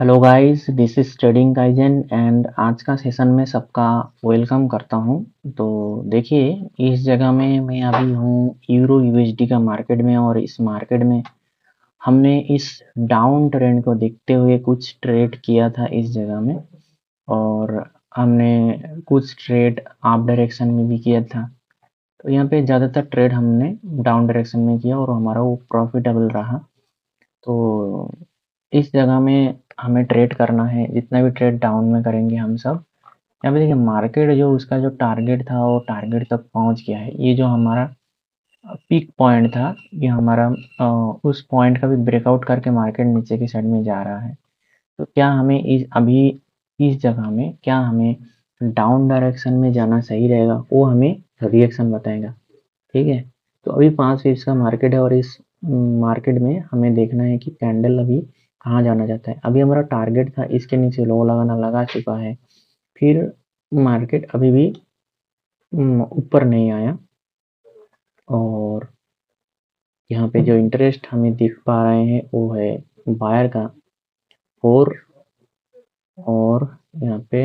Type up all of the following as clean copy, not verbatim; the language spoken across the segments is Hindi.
Hello guys, this is trading kaizen and आज का सेशन में सबका वेलकम करता हूं। तो देखिए, इस जगह में मैं अभी हूं यूरो यूएसडी का मार्केट में, और इस मार्केट में हमने इस डाउन ट्रेंड को देखते हुए कुछ ट्रेड किया था इस जगह में, और हमने कुछ ट्रेड अप डायरेक्शन में भी किया था। तो यहाँ पे ज़्यादातर ट्रेड हमने डाउन डायरेक्शन में किया और हमारा वो प्रॉफिटेबल रहा। तो इस जगह में हमें ट्रेड करना है, जितना भी ट्रेड डाउन में करेंगे हम सब। यहाँ पे देखिए, मार्केट जो उसका जो टारगेट था वो टारगेट तक पहुंच गया है। ये जो हमारा पीक पॉइंट था, ये हमारा उस पॉइंट का भी ब्रेकआउट करके मार्केट नीचे की साइड में जा रहा है। तो क्या हमें इस जगह में क्या हमें डाउन डायरेक्शन में जाना सही रहेगा, वो हमें रिएक्शन बताएगा। ठीक है। तो अभी 5 फिप्स का मार्केट है, और इस मार्केट में हमें देखना है कि कैंडल अभी कहाँ जाना चाहता है। अभी हमारा टारगेट था इसके नीचे लो लगाना, लगा चुका है। फिर मार्केट अभी भी ऊपर नहीं आया, और यहाँ पे जो इंटरेस्ट हमें दिख पा रहे हैं वो है बायर का 4, और यहाँ पे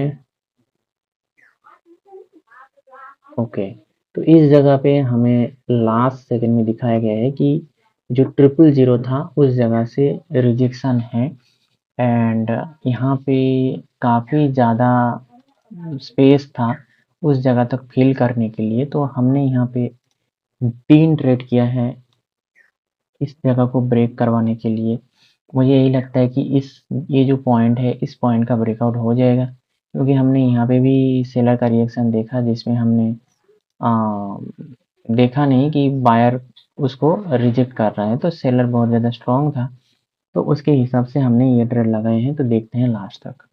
ओके। तो इस जगह पे हमें लास्ट सेकंड में दिखाया गया है कि जो 000 था उस जगह से रिजेक्शन है, एंड यहाँ पे काफ़ी ज़्यादा स्पेस था उस जगह तक फिल करने के लिए। तो हमने यहाँ पे 3 ट्रेड किया है इस जगह को ब्रेक करवाने के लिए। मुझे यही लगता है कि ये जो पॉइंट है, इस पॉइंट का ब्रेकआउट हो जाएगा, क्योंकि हमने यहाँ पे भी सेलर का रिएक्शन देखा, जिसमें हमने देखा नहीं कि बायर उसको रिजेक्ट कर रहा है। तो सेलर बहुत ज़्यादा स्ट्रांग था, तो उसके हिसाब से हमने ये ट्रेड लगाए हैं। तो देखते हैं लास्ट तक।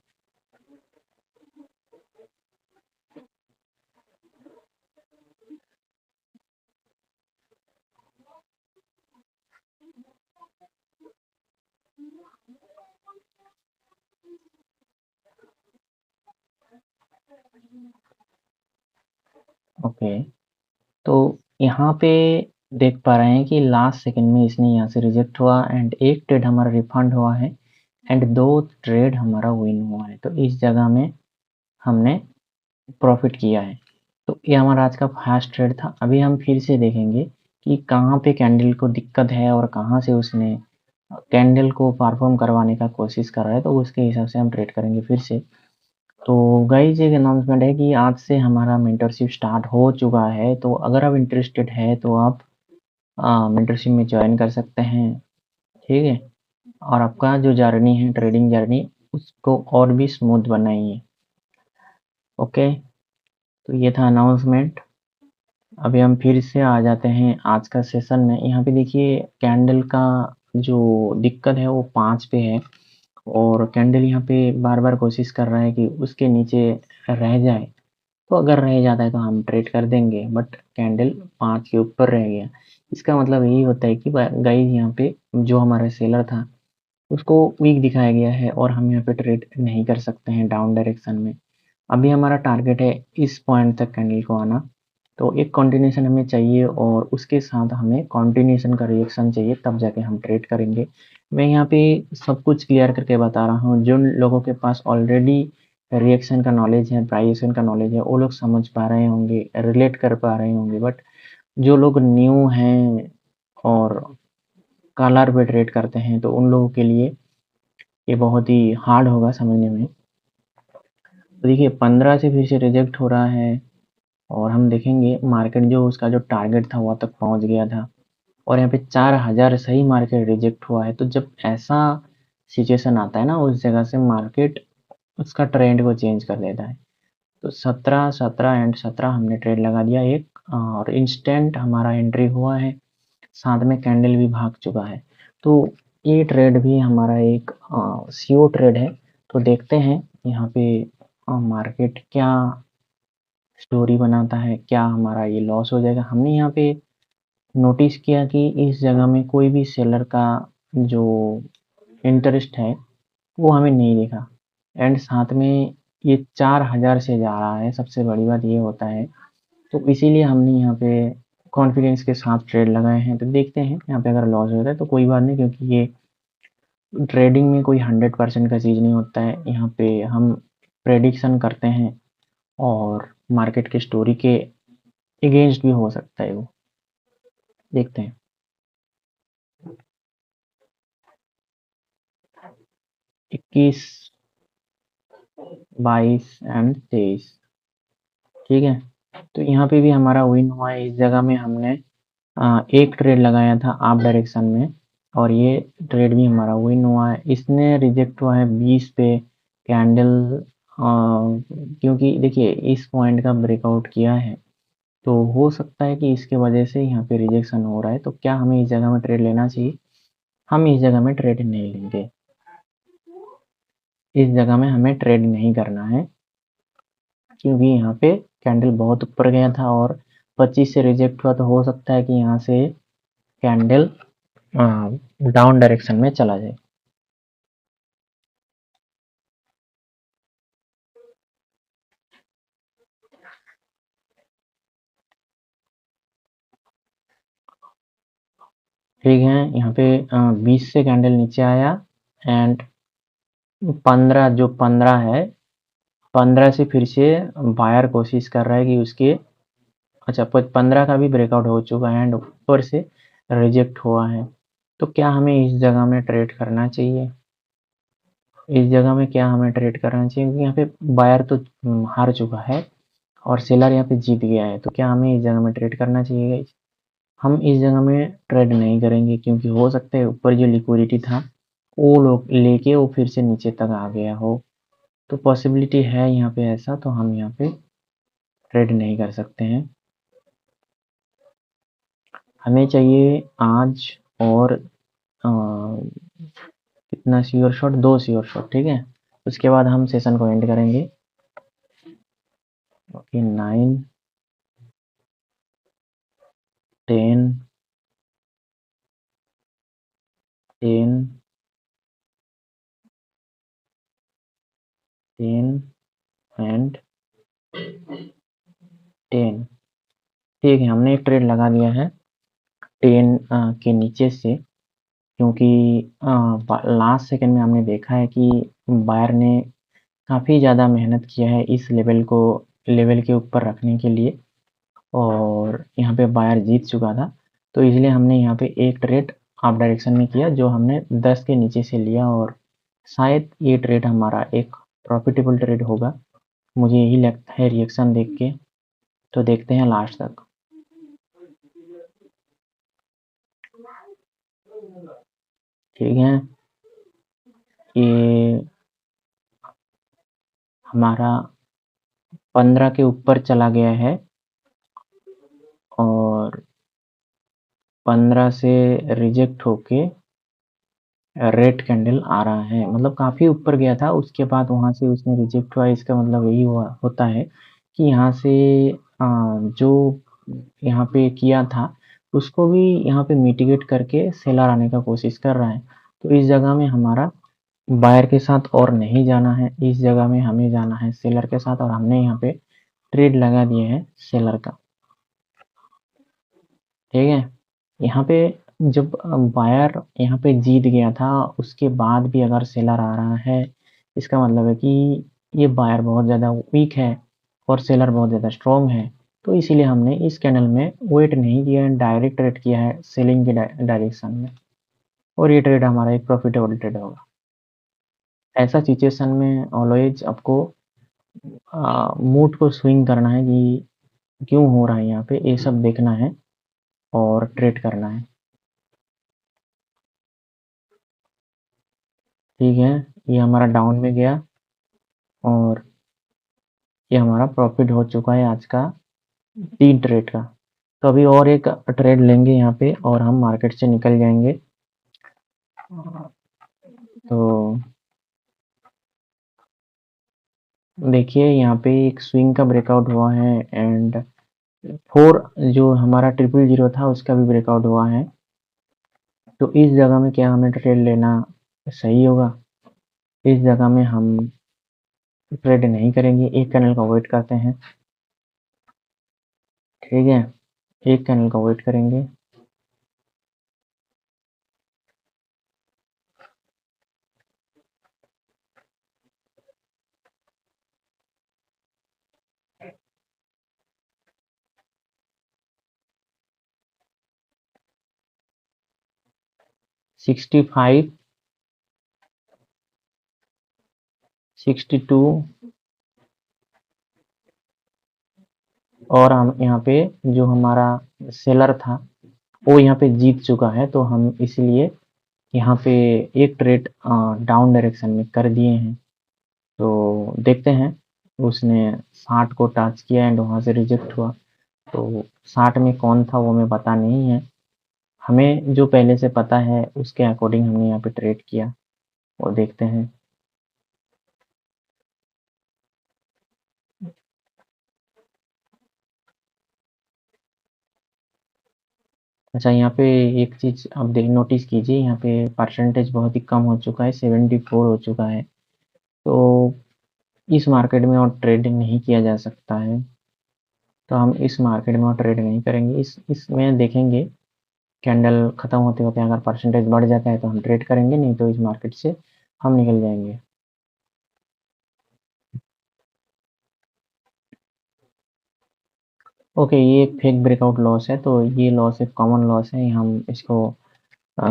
ओके। तो यहाँ पे देख पा रहे हैं कि लास्ट सेकंड में इसने यहाँ से रिजेक्ट हुआ, एंड एक ट्रेड हमारा रिफंड हुआ है, एंड 2 ट्रेड हमारा विन हुआ है। तो इस जगह में हमने प्रॉफिट किया है। तो ये हमारा आज का फर्स्ट ट्रेड था। अभी हम फिर से देखेंगे कि कहाँ पे कैंडल को दिक्कत है और कहाँ से उसने कैंडल को परफॉर्म करवाने का कोशिश कर रहा है। तो उसके हिसाब से हम ट्रेड करेंगे फिर से। तो गाइस, एक अनाउंसमेंट है कि आज से हमारा मेंटरशिप स्टार्ट हो चुका है। तो अगर आप इंटरेस्टेड है तो आप मेंटरशिप में ज्वाइन कर सकते हैं। ठीक है। और आपका जो जर्नी है, ट्रेडिंग जर्नी, उसको और भी स्मूथ बनाइए। ओके। तो ये था अनाउंसमेंट। अभी हम फिर से आ जाते हैं आज का सेशन में। यहाँ पे देखिए, कैंडल का जो दिक्कत है वो 5 पे है, और कैंडल यहाँ पे बार बार कोशिश कर रहा है कि उसके नीचे रह जाए। तो अगर रह जाता है तो हम ट्रेड कर देंगे, बट कैंडल 5 के ऊपर रह गया। इसका मतलब यही होता है कि गाइस, यहाँ पे जो हमारा सेलर था उसको वीक दिखाया गया है, और हम यहाँ पे ट्रेड नहीं कर सकते हैं डाउन डायरेक्शन में। अभी हमारा टारगेट है इस पॉइंट तक कैंडल को आना। तो एक कंटिन्यूशन हमें चाहिए, और उसके साथ हमें कंटिन्यूशन का रिएक्शन चाहिए, तब जाके हम ट्रेड करेंगे। मैं यहाँ पे सब कुछ क्लियर करके बता रहा हूँ। जिन लोगों के पास ऑलरेडी रिएक्शन का नॉलेज है, प्राइस एक्शन का नॉलेज है, वो लोग समझ पा रहे होंगे, रिलेट कर पा रहे होंगे। बट जो लोग न्यू हैं और कलर पे ट्रेड करते हैं, तो उन लोगों के लिए ये बहुत ही हार्ड होगा समझने में। तो देखिए, 15 से फिर से रिजेक्ट हो रहा है, और हम देखेंगे मार्केट जो उसका जो टारगेट था वहाँ तक पहुँच गया था, और यहाँ पे 4000 सही मार्केट रिजेक्ट हुआ है। तो जब ऐसा सिचुएशन आता है ना, उस जगह से मार्केट उसका ट्रेंड को चेंज कर देता है। तो 17, 17 एंड 17 हमने ट्रेड लगा दिया एक, और इंस्टेंट हमारा एंट्री हुआ है, साथ में कैंडल भी भाग चुका है। तो ये ट्रेड भी हमारा एक सीओ ट्रेड है। तो देखते हैं यहाँ पे मार्केट क्या स्टोरी बनाता है, क्या हमारा ये लॉस हो जाएगा। हमने यहाँ पे नोटिस किया कि इस जगह में कोई भी सेलर का जो इंटरेस्ट है वो हमें नहीं दिखा, एंड साथ में ये 4000 से जा रहा है। सबसे बड़ी बात ये होता है। तो इसीलिए हमने यहाँ पे कॉन्फिडेंस के साथ ट्रेड लगाए हैं। तो देखते हैं यहाँ पे अगर लॉस होता है तो कोई बात नहीं, क्योंकि ये ट्रेडिंग में कोई 100% का चीज़ नहीं होता है। यहाँ पे हम प्रेडिक्शन करते हैं और मार्केट के स्टोरी के अगेंस्ट भी हो सकता है वो। देखते हैं। 21, 22 एंड 23। ठीक है, तो यहाँ पे भी हमारा विन हुआ है। इस जगह में हमने एक ट्रेड लगाया था अप डायरेक्शन में और ये ट्रेड भी हमारा विन हुआ है। इसने रिजेक्ट हुआ है 20 पे कैंडल, क्योंकि देखिए इस पॉइंट का ब्रेकआउट किया है, तो हो सकता है कि इसके वजह से यहाँ पे रिजेक्शन हो रहा है। तो क्या हमें इस जगह में ट्रेड लेना चाहिए? हम इस जगह में ट्रेड नहीं लेंगे। इस जगह में हमें ट्रेड नहीं करना है, क्योंकि यहाँ पे कैंडल बहुत ऊपर गया था और 25 से रिजेक्ट हुआ, तो हो सकता है कि यहाँ से कैंडल डाउन डायरेक्शन में चला जाए। ठीक है, यहाँ पे 20 से कैंडल नीचे आया एंड 15, जो 15 है, 15 से फिर से बायर कोशिश कर रहा है कि उसके, अच्छा 15 का भी ब्रेकआउट हो चुका है एंड ऊपर से रिजेक्ट हुआ है। तो क्या हमें इस जगह में ट्रेड करना चाहिए? इस जगह में क्या हमें ट्रेड करना चाहिए? क्योंकि यहाँ पे बायर तो हार चुका है और सेलर यहाँ पे जीत गया है। तो क्या हमें इस जगह में ट्रेड करना चाहिए गाइस? हम इस जगह में ट्रेड नहीं करेंगे, क्योंकि हो सकता है ऊपर जो लिक्विडिटी था वो लोग लेके वो फिर से नीचे तक आ गया हो। तो पॉसिबिलिटी है यहाँ पे ऐसा, तो हम यहाँ पे ट्रेड नहीं कर सकते हैं। हमें चाहिए आज और कितना श्योर शॉट? 2 sure shot. ठीक है, उसके बाद हम सेशन को एंड करेंगे। Okay, 9, 10, 10, 10 and 10। ठीक है, हमने एक ट्रेड लगा दिया है 10 के नीचे से, क्योंकि लास्ट सेकंड में हमने देखा है कि बायर ने काफ़ी ज़्यादा मेहनत किया है इस लेवल के ऊपर रखने के लिए और यहाँ पे बायर जीत चुका था। तो इसलिए हमने यहाँ पे एक ट्रेड अप डायरेक्शन में किया, जो हमने 10 के नीचे से लिया और शायद ये ट्रेड हमारा एक प्रॉफिटेबल ट्रेड होगा। मुझे यही लगता है रिएक्शन देख के। तो देखते हैं लास्ट तक। ठीक है, ये हमारा 15 के ऊपर चला गया है और 15 से रिजेक्ट होके रेड कैंडल आ रहा है, मतलब काफ़ी ऊपर गया था, उसके बाद वहाँ से उसने रिजेक्ट हुआ। इसका मतलब यही हुआ होता है कि यहाँ से जो यहाँ पे किया था उसको भी यहाँ पे मिटिगेट करके सेलर आने का कोशिश कर रहा है। तो इस जगह में हमारा बायर के साथ और नहीं जाना है, इस जगह में हमें जाना है सेलर के साथ और हमने यहाँ पे ट्रेड लगा दिए है सेलर का। ठीक है, यहाँ पे जब बायर यहाँ पे जीत गया था उसके बाद भी अगर सेलर आ रहा है, इसका मतलब है कि ये बायर बहुत ज़्यादा वीक है और सेलर बहुत ज़्यादा स्ट्रॉन्ग है। तो इसीलिए हमने इस कैंडल में वेट नहीं किया है, डायरेक्ट ट्रेड किया है सेलिंग के डायरेक्शन में और ये ट्रेड हमारा एक प्रॉफिटेबल ट्रेड होगा। ऐसा सिचुएशन में ऑलवेज आपको मूड को स्विंग करना है कि क्यों हो रहा है, यहाँ पे ये सब देखना है और ट्रेड करना है। ठीक है, ये हमारा डाउन में गया और ये हमारा प्रॉफिट हो चुका है आज का 3 ट्रेड का। तो अभी और एक ट्रेड लेंगे यहाँ पे और हम मार्केट से निकल जाएंगे। तो देखिए यहाँ पे एक स्विंग का ब्रेकआउट हुआ है एंड 4 जो हमारा 000 था उसका भी ब्रेकआउट हुआ है। तो इस जगह में क्या हमें ट्रेड लेना सही होगा? इस जगह में हम ट्रेड नहीं करेंगे, एक कैंडल का वेट करते हैं। ठीक है, एक कैंडल का वेट करेंगे। 65, 62 और हम यहाँ पे जो हमारा सेलर था वो यहाँ पे जीत चुका है, तो हम इसलिए यहाँ पे एक ट्रेड डाउन डायरेक्शन में कर दिए हैं। तो देखते हैं, उसने 60 को टच किया एंड वहाँ से रिजेक्ट हुआ। तो 60 में कौन था वो हमें पता नहीं है, हमें जो पहले से पता है उसके अकॉर्डिंग हमने यहाँ पे ट्रेड किया और देखते हैं। अच्छा, यहाँ पे एक चीज़ आप देख नोटिस कीजिए, यहाँ पे परसेंटेज बहुत ही कम हो चुका है, 74 हो चुका है। तो इस मार्केट में और ट्रेड नहीं किया जा सकता है, तो हम इस मार्केट में और ट्रेड नहीं करेंगे। इसमें देखेंगे कैंडल ख़त्म होते होते अगर परसेंटेज बढ़ जाता है तो हम ट्रेड करेंगे, नहीं तो इस मार्केट से हम निकल जाएंगे। ओके, ये एक फेक ब्रेकआउट लॉस है, तो ये लॉस एक कॉमन लॉस है, हम इसको आ,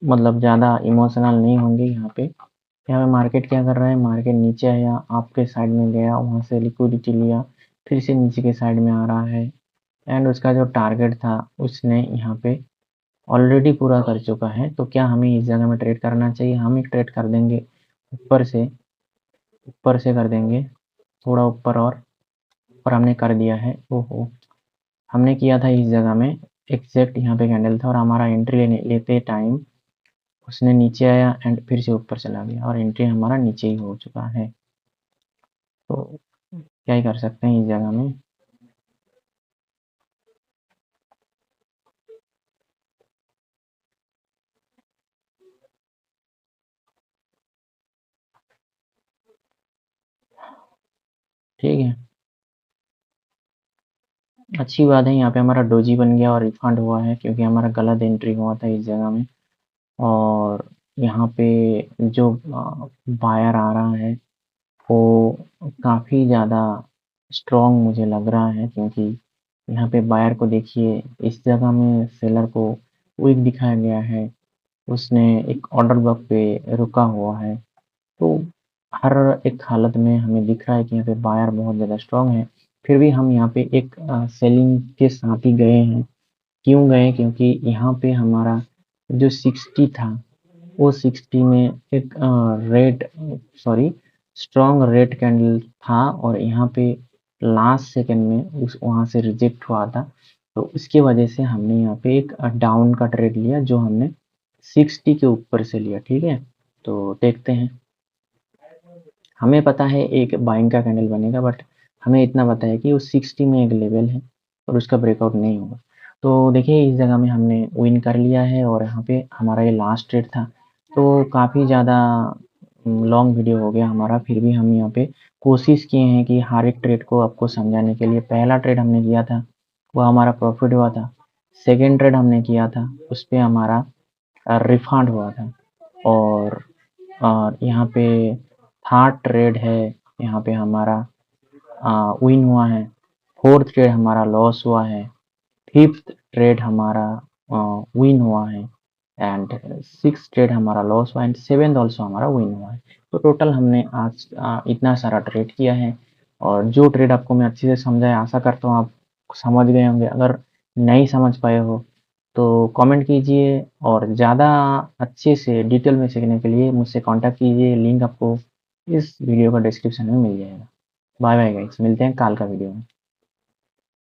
मतलब ज़्यादा इमोशनल नहीं होंगे। यहाँ पे मार्केट क्या कर रहा है, मार्केट नीचे आया, आपके साइड में गया, वहाँ से लिक्विडिटी लिया, फिर से नीचे के साइड में आ रहा है एंड उसका जो टारगेट था उसने यहाँ पे ऑलरेडी पूरा कर चुका है। तो क्या हमें इस जगह में ट्रेड करना चाहिए? हम एक ट्रेड कर देंगे, ऊपर से कर देंगे, थोड़ा ऊपर और हमने कर दिया है। ओहो, हमने किया था इस जगह में, एग्जैक्ट यहाँ पे कैंडल था और हमारा एंट्री लेते टाइम उसने नीचे आया एंड फिर से ऊपर चला गया और एंट्री हमारा नीचे ही हो चुका है। तो क्या ही कर सकते हैं इस जगह में। ठीक है, अच्छी बात है, यहाँ पे हमारा डोजी बन गया और रिफंड हुआ है क्योंकि हमारा गलत एंट्री हुआ था इस जगह में। और यहाँ पे जो बायर आ रहा है वो काफ़ी ज़्यादा स्ट्रॉन्ग मुझे लग रहा है, क्योंकि यहाँ पे बायर को देखिए, इस जगह में सेलर को वीक दिखाया गया है, उसने एक ऑर्डर बुक पे रुका हुआ है। तो हर एक हालत में हमें दिख रहा है कि यहाँ पे बायर बहुत ज़्यादा स्ट्रॉन्ग है। फिर भी हम यहाँ पे एक सेलिंग के साथ ही गए हैं। क्यों गए? क्योंकि यहाँ पे हमारा जो 60 था वो 60 में एक red sorry strong red candle था और यहाँ पे लास्ट सेकंड में उस वहाँ से रिजेक्ट हुआ था। तो उसकी वजह से हमने यहाँ पे एक डाउन का ट्रेड लिया, जो हमने 60 के ऊपर से लिया। ठीक है, तो देखते हैं। हमें पता है एक बाइंग का कैंडल बनेगा, बट हमें इतना पता है कि वो 60 में एक लेवल है और उसका ब्रेकआउट नहीं होगा। तो देखिए, इस जगह में हमने विन कर लिया है और यहाँ पे हमारा ये लास्ट ट्रेड था। तो काफ़ी ज़्यादा लॉन्ग वीडियो हो गया हमारा, फिर भी हम यहाँ पे कोशिश किए हैं कि हर एक ट्रेड को आपको समझाने के लिए। पहला ट्रेड हमने किया था वो हमारा प्रॉफिट हुआ था, सेकेंड ट्रेड हमने किया था उस पर हमारा रिफंड हुआ था और यहाँ पे थर्ड ट्रेड है, यहाँ पे हमारा विन हुआ है, फोर्थ ट्रेड हमारा लॉस हुआ है, फिफ्थ ट्रेड हमारा विन हुआ है एंड सिक्स ट्रेड हमारा लॉस हुआ है एंड सेवेंथ ऑल्सो हमारा विन हुआ है। तो टोटल हमने आज इतना सारा ट्रेड किया है और जो ट्रेड आपको मैं अच्छे से समझाया, आशा करता हूँ आप समझ गए होंगे। अगर नहीं समझ पाए हो तो कमेंट कीजिए और ज़्यादा अच्छे से डिटेल में सीखने के लिए मुझसे कांटेक्ट कीजिए, लिंक आपको इस वीडियो का डिस्क्रिप्शन में मिल जाएगा। बाय बाय गाइस, मिलते हैं कल का वीडियो में।